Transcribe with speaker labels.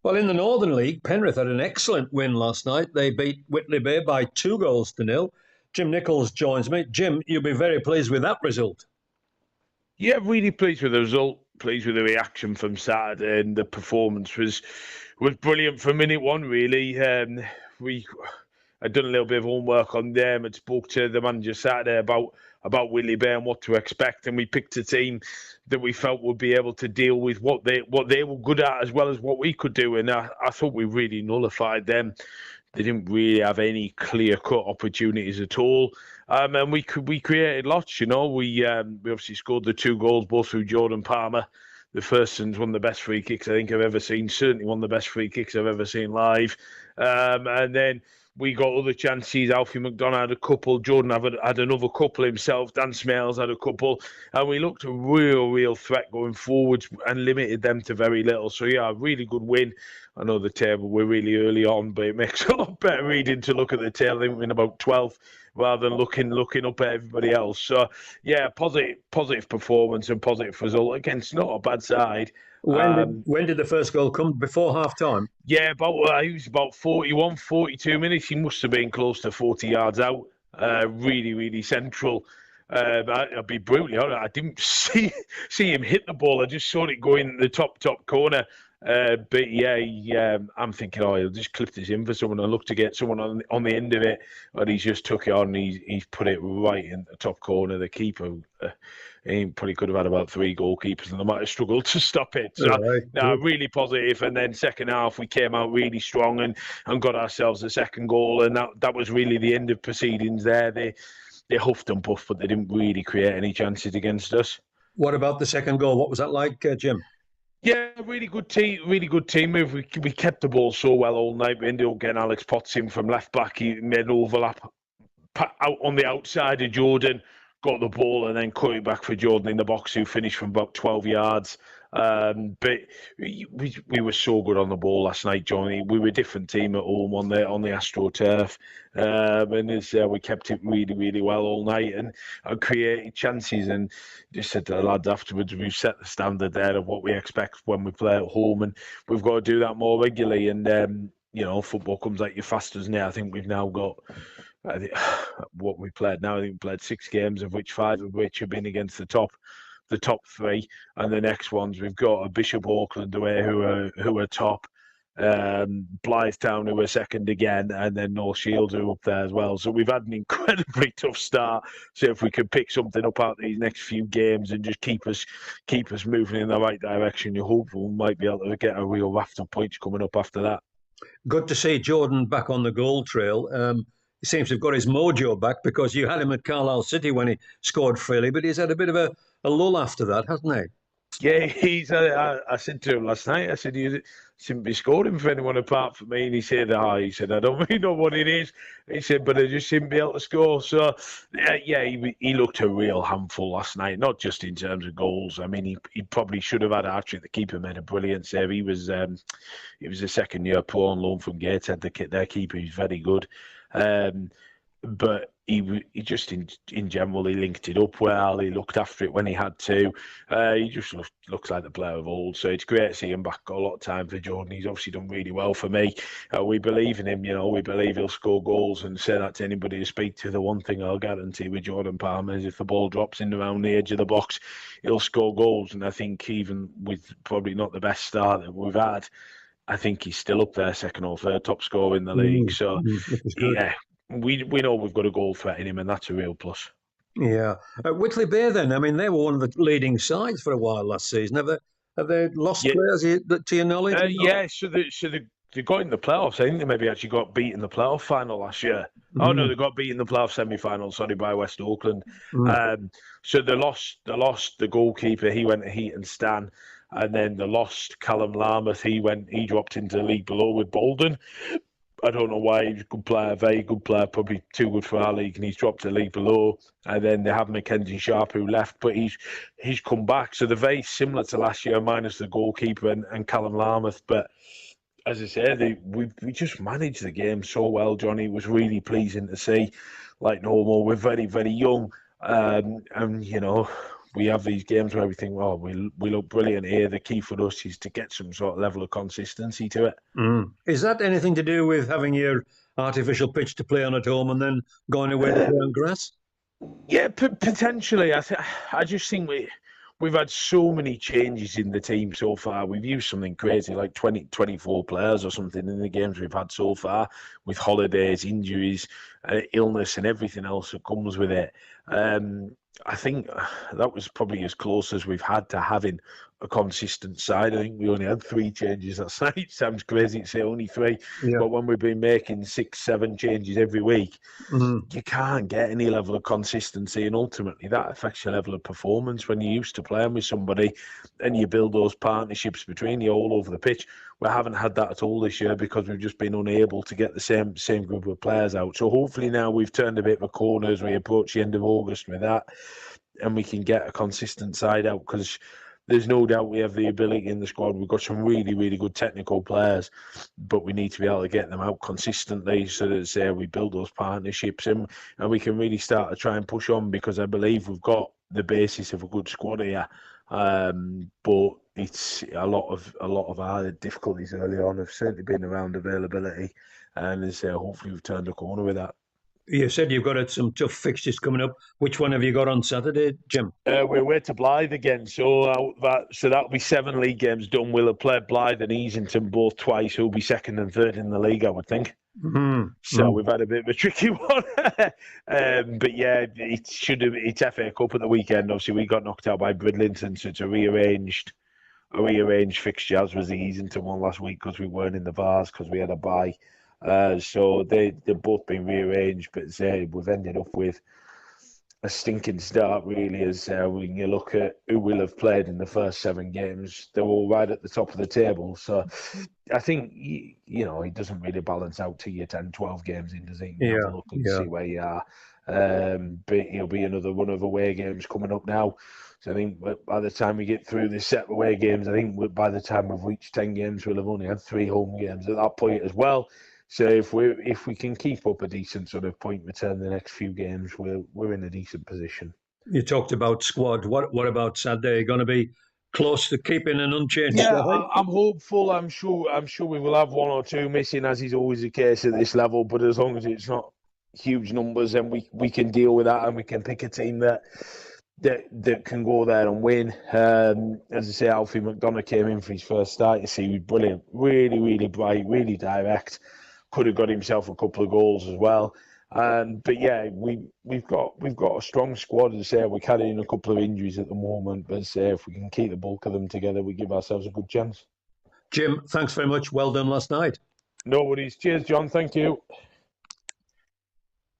Speaker 1: Well, in the Northern League, Penrith had an excellent win last night. They beat Whitley Bay by 2 goals to nil. Jim Nichols joins me. Jim, you'll be very pleased with that result.
Speaker 2: Yeah, really pleased with the result. Pleased with the reaction from Saturday, and the performance was brilliant from minute one. Really, we I'd done a little bit of homework on them and spoke to the manager Saturday about Willie Bay and what to expect, and we picked a team that we felt would be able to deal with what they were good at as well as what we could do, and I thought we really nullified them. They didn't really have any clear-cut opportunities at all. And we created lots, we obviously scored the 2 goals, both through Jordan Palmer. The first one's one of the best free kicks I think I've ever seen. Certainly one of the best free kicks I've ever seen live. And then we got other chances. Alfie McDonough had a couple. Jordan had another couple himself. Dan Smales had a couple. And we looked a real threat going forwards and limited them to very little. So, yeah, a really good win. I know the table, we're really early on, but it makes a lot better reading to look at the table. I think we're in about 12th rather than looking up at everybody else. So, yeah, positive performance and positive result against not a bad side.
Speaker 1: When did the first goal come? Before half time?
Speaker 2: Yeah, he was about 41, 42 minutes. He must have been close to 40 yards out. Really central. I'll be brutally honest. I didn't see him hit the ball. I just saw it go in the top corner. But yeah, I'm thinking, he'll just clip this in for someone and look to get someone on the end of it, and he's just took it on. He's put it right in the top corner. The keeper, he probably could have had about 3 goalkeepers, and they might have struggled to stop it. So, really positive. And then second half, we came out really strong and got ourselves a second goal, and that was really the end of proceedings there. They huffed and puffed, but they didn't really create any chances against us.
Speaker 1: What about the second goal? What was that like, Jim?
Speaker 2: Yeah, really good team move. We kept the ball so well all night. We ended up getting Alex Potts in from left back. He made an overlap out on the outside of Jordan, got the ball and then cut it back for Jordan in the box, who finished from about 12 yards. But we were so good on the ball last night, Johnny. We were a different team at home on the AstroTurf, and we kept it really well all night and created chances. And just said to the lads afterwards, we've set the standard there of what we expect when we play at home, and we've got to do that more regularly. And football comes at you fast, doesn't it? I think we've now got. What we played now, I think we played 6 games, of which 5 of which have been against the top 3, and the next ones we've got a Bishop Auckland away who are top, Blythetown who are second again, and then North Shields who are up there as well. So we've had an incredibly tough start. So if we could pick something up out of these next few games and just keep us moving in the right direction, you're hopeful we might be able to get a real raft of points coming up after that.
Speaker 1: Good to see Jordan back on the goal trail. He seems to have got his mojo back, because you had him at Carlisle City when he scored freely, but he's had a bit of a lull after that, hasn't he?
Speaker 2: Yeah, I said to him last night, I said, you shouldn't be scoring for anyone apart from me. And he said, I don't really know what it is. He said, but I just shouldn't be able to score. So, he looked a real handful last night, not just in terms of goals. I mean, he probably should have had a hat-trick. The keeper made a brilliant save. He was a second-year pro on loan from Gateshead. Their keeper is very good. But he just in general, he linked it up well. He looked after it when he had to. He just looks like the player of old. So it's great to see him back. Got a lot of time for Jordan. He's obviously done really well for me. We believe in him. We believe he'll score goals, and say that to anybody who speak to. The one thing I'll guarantee with Jordan Palmer is if the ball drops in around the edge of the box, he'll score goals. And I think even with probably not the best start that we've had, I think he's still up there, second or third top scorer in the league. So, yeah, we know we've got a goal threat in him, and that's a real plus.
Speaker 1: Yeah. Whitley Bay then, I mean, they were one of the leading sides for a while last season. Have they lost players to your knowledge?
Speaker 2: So they got in the playoffs. I think they maybe actually got beat in the playoff final last year. Oh no, they got beat in the playoff semi-final. Sorry, by West Auckland. So they lost the goalkeeper. He went to Heaton Stan, and then they lost Callum Larmouth. He dropped into the league below with Bolden. I don't know why. He's a good player, very good player, probably too good for our league, and he's dropped to the league below. And then they have Mackenzie Sharp, who left, but he's come back. So they're very similar to last year, minus the goalkeeper and Callum Larmouth. But as I say, we just managed the game so well, Johnny. It was really pleasing to see. Like normal, we're very, very young, and we have these games where we think, well, we look brilliant here. The key for us is to get some sort of level of consistency to it.
Speaker 1: Is that anything to do with having your artificial pitch to play on at home and then going away to play on grass?
Speaker 2: Yeah, potentially. I just think we've had so many changes in the team so far. We've used something crazy like 24 players or something in the games we've had so far, with holidays, injuries, illness, and everything else that comes with it. I think that was probably as close as we've had to having a consistent side. I think we only had 3 changes last night. Sounds crazy to say only 3,
Speaker 1: Yeah.
Speaker 2: but when we've been making 6, 7 changes every week, you can't get any level of consistency, and ultimately that affects your level of performance. When you're used to playing with somebody and you build those partnerships between you all over the pitch, we haven't had that at all this year because we've just been unable to get the same group of players out. So hopefully now we've turned a bit of a corner as we approach the end of August with that, and we can get a consistent side out, because there's no doubt we have the ability in the squad. We've got some really, really good technical players, but we need to be able to get them out consistently so that we build those partnerships, and we can really start to try and push on, because I believe we've got the basis of a good squad here. But it's a lot of our difficulties early on have certainly been around availability, and hopefully we've turned a corner with that.
Speaker 1: You said you've got some tough fixtures coming up. Which one have you got on Saturday, Jim?
Speaker 2: We're away to Blythe again, so that'll be 7 league games done. We'll have played Blythe and Easington both twice, who'll be second and third in the league, I would think. So we've had a bit of a tricky one. But yeah, it's FA Cup at the weekend. Obviously, we got knocked out by Bridlington, so it's a rearranged fixture, as was the Easington one last week, because we weren't in the Vars because we had a bye. So they've both been rearranged, but we've ended up with a stinking start, really, as when you look at who will have played in the first 7 games, they're all right at the top of the table. So I think, it doesn't really balance out to your 10, 12 games in, does it? You have a look and see where you are. But it'll be another run of away games coming up now. So I think by the time we get through this set of away games, I think by the time we've reached 10 games, we'll have only had 3 home games at that point as well. So if we can keep up a decent sort of point return the next few games, we're in a decent position.
Speaker 1: You talked about squad. What about Saturday? Are you going to be close to keeping an unchanged
Speaker 2: side?
Speaker 1: I'm
Speaker 2: hopeful. I'm sure we will have 1 or 2 missing, as is always the case at this level. But as long as it's not huge numbers, then we can deal with that, and we can pick a team that can go there and win. As I say, Alfie McDonough came in for his first start. You see, he was brilliant, really, really bright, really direct. Could have got himself a couple of goals as well. But yeah, we've got a strong squad. As I say, we're carrying a couple of injuries at the moment, but if we can keep the bulk of them together, we give ourselves a good chance.
Speaker 1: Jim, thanks very much. Well done last night.
Speaker 2: No worries. Cheers, John. Thank you.